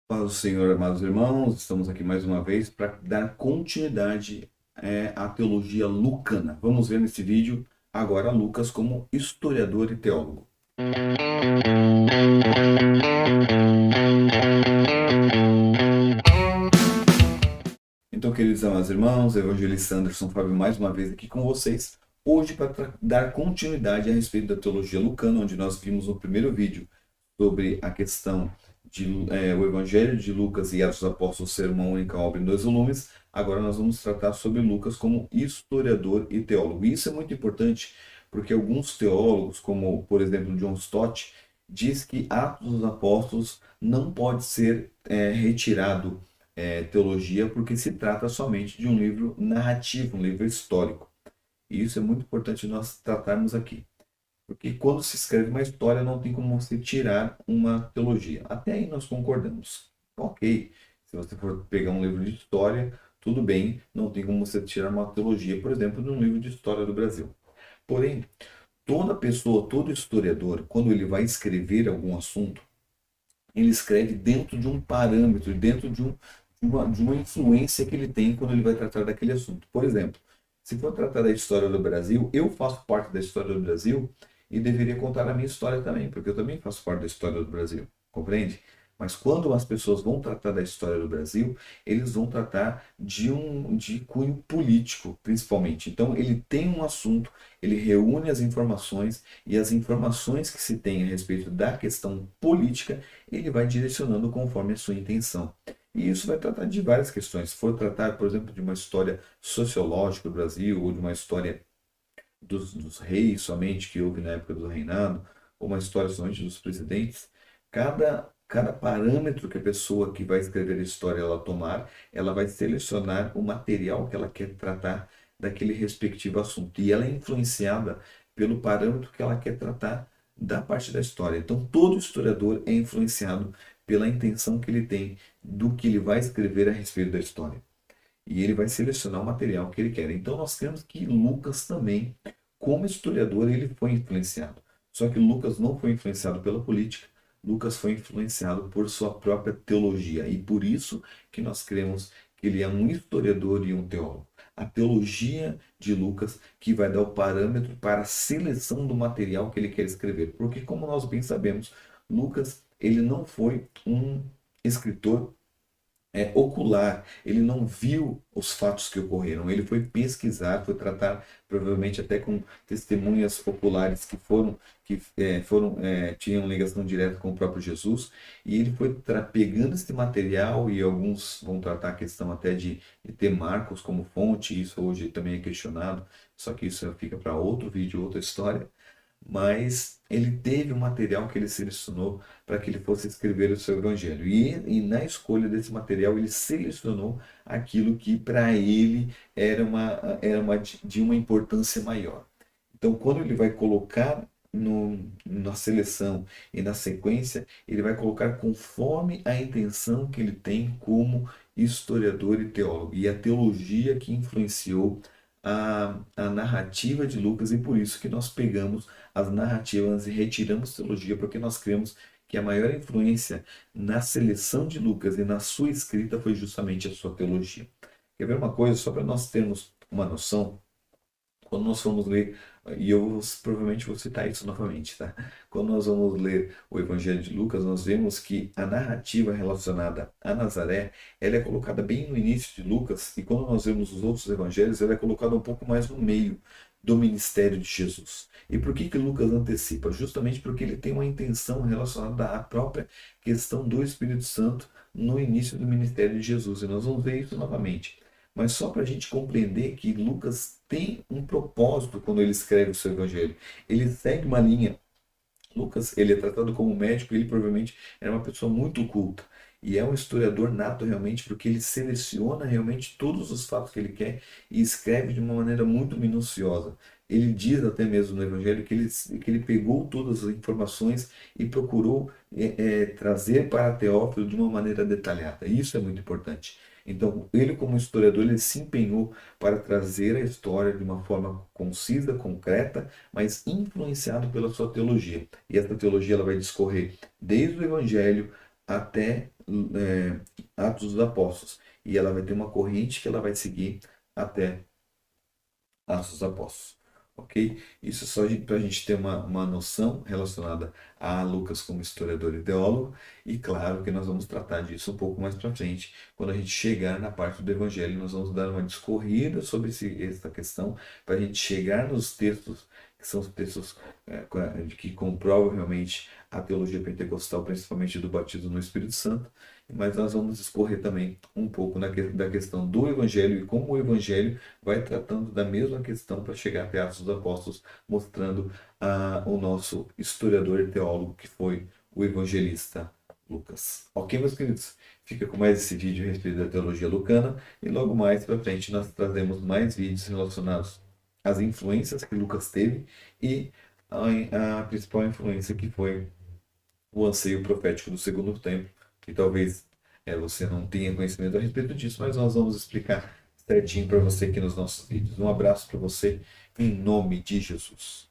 Paz do Senhor, amados irmãos, estamos aqui mais uma vez para dar continuidade à teologia lucana. Vamos ver nesse vídeo agora Lucas como historiador e teólogo. Então, queridos amados irmãos, evangelista Anderson Fábio mais uma vez aqui com vocês, hoje para dar continuidade a respeito da teologia lucana, onde nós vimos no primeiro vídeo sobre a questão de o Evangelho de Lucas e Atos dos Apóstolos ser uma única obra em 2 volumes. Agora nós vamos tratar sobre Lucas como historiador e teólogo. E isso é muito importante porque alguns teólogos, como por exemplo John Stott, diz que Atos dos Apóstolos não pode ser retirado teologia porque se trata somente de um livro narrativo, um livro histórico. E isso é muito importante nós tratarmos aqui. Porque quando se escreve uma história, não tem como você tirar uma teologia. Até aí nós concordamos. Ok, se você for pegar um livro de história, tudo bem, não tem como você tirar uma teologia, por exemplo, de um livro de história do Brasil. Porém, toda pessoa, todo historiador, quando ele vai escrever algum assunto, ele escreve dentro de um parâmetro, dentro de uma influência que ele tem quando ele vai tratar daquele assunto. Por exemplo, se for tratar da história do Brasil, eu faço parte da história do Brasil e deveria contar a minha história também, porque eu também faço parte da história do Brasil, compreende? Mas quando as pessoas vão tratar da história do Brasil, eles vão tratar de cunho político, principalmente. Então, ele tem um assunto, ele reúne as informações e as informações que se tem a respeito da questão política, ele vai direcionando conforme a sua intenção. E isso vai tratar de várias questões. Se for tratar, por exemplo, de uma história sociológica do Brasil, ou de uma história dos reis somente que houve na época do reinado, ou uma história somente dos presidentes, cada parâmetro que a pessoa que vai escrever a história ela tomar, ela vai selecionar o material que ela quer tratar daquele respectivo assunto. E ela é influenciada pelo parâmetro que ela quer tratar da parte da história. Então, todo historiador é influenciado pela intenção que ele tem do que ele vai escrever a respeito da história. E ele vai selecionar o material que ele quer. Então nós temos que Lucas também, como historiador, ele foi influenciado. Só que Lucas não foi influenciado pela política, Lucas foi influenciado por sua própria teologia. E por isso que nós cremos que ele é um historiador e um teólogo. A teologia de Lucas que vai dar o parâmetro para a seleção do material que ele quer escrever. Porque, como nós bem sabemos, Lucas ele não foi um escritor ocular, ele não viu os fatos que ocorreram, ele foi pesquisar, foi tratar provavelmente até com testemunhas oculares que tinham ligação direta com o próprio Jesus, e ele foi pegando esse material, e alguns vão tratar a questão até de ter Marcos como fonte, isso hoje também é questionado, só que isso fica para outro vídeo, outra história, mas ele teve um material que ele selecionou para que ele fosse escrever o seu evangelho. E na escolha desse material, ele selecionou aquilo que para ele era de uma importância maior. Então, quando ele vai colocar na seleção e na sequência, ele vai colocar conforme a intenção que ele tem como historiador e teólogo. E a teologia que influenciou a narrativa de Lucas, e por isso que nós pegamos as narrativas e retiramos teologia, porque nós cremos que a maior influência na seleção de Lucas e na sua escrita foi justamente a sua teologia. Quer ver uma coisa, só para nós termos uma noção? Quando nós formos ler, e provavelmente vou citar isso novamente, tá? Quando nós vamos ler o Evangelho de Lucas, nós vemos que a narrativa relacionada a Nazaré, ela é colocada bem no início de Lucas, e quando nós vemos os outros evangelhos, ela é colocada um pouco mais no meio do ministério de Jesus. E por que que Lucas antecipa? Justamente porque ele tem uma intenção relacionada à própria questão do Espírito Santo no início do ministério de Jesus, e nós vamos ver isso novamente. Mas só para a gente compreender que Lucas tem um propósito quando ele escreve o seu evangelho. Ele segue uma linha. Lucas, ele é tratado como médico, ele provavelmente era uma pessoa muito culta. E é um historiador nato realmente, porque ele seleciona realmente todos os fatos que ele quer e escreve de uma maneira muito minuciosa. Ele diz até mesmo no Evangelho que ele pegou todas as informações e procurou trazer para Teófilo de uma maneira detalhada. Isso é muito importante. Então, ele como historiador, ele se empenhou para trazer a história de uma forma concisa, concreta, mas influenciado pela sua teologia. E essa teologia ela vai discorrer desde o Evangelho até Atos dos Apóstolos. E ela vai ter uma corrente que ela vai seguir até Atos dos Apóstolos. Ok? Isso é só para a gente ter uma noção relacionada a Lucas como historiador e teólogo. E claro que nós vamos tratar disso um pouco mais para frente. Quando a gente chegar na parte do Evangelho, nós vamos dar uma discorrida sobre essa questão, para a gente chegar nos textos, que são os textos que comprovam realmente a teologia pentecostal, principalmente do batismo no Espírito Santo. Mas nós vamos discorrer também um pouco da questão do Evangelho e como o Evangelho vai tratando da mesma questão para chegar até Atos dos Apóstolos, mostrando o nosso historiador e teólogo que foi o evangelista Lucas. Ok, meus queridos? Fica com mais esse vídeo a respeito da teologia lucana e logo mais para frente nós trazemos mais vídeos relacionados às influências que Lucas teve e a principal influência que foi o anseio profético do segundo templo, que talvez você não tenha conhecimento a respeito disso, mas nós vamos explicar certinho para você aqui nos nossos vídeos. Um abraço para você, em nome de Jesus.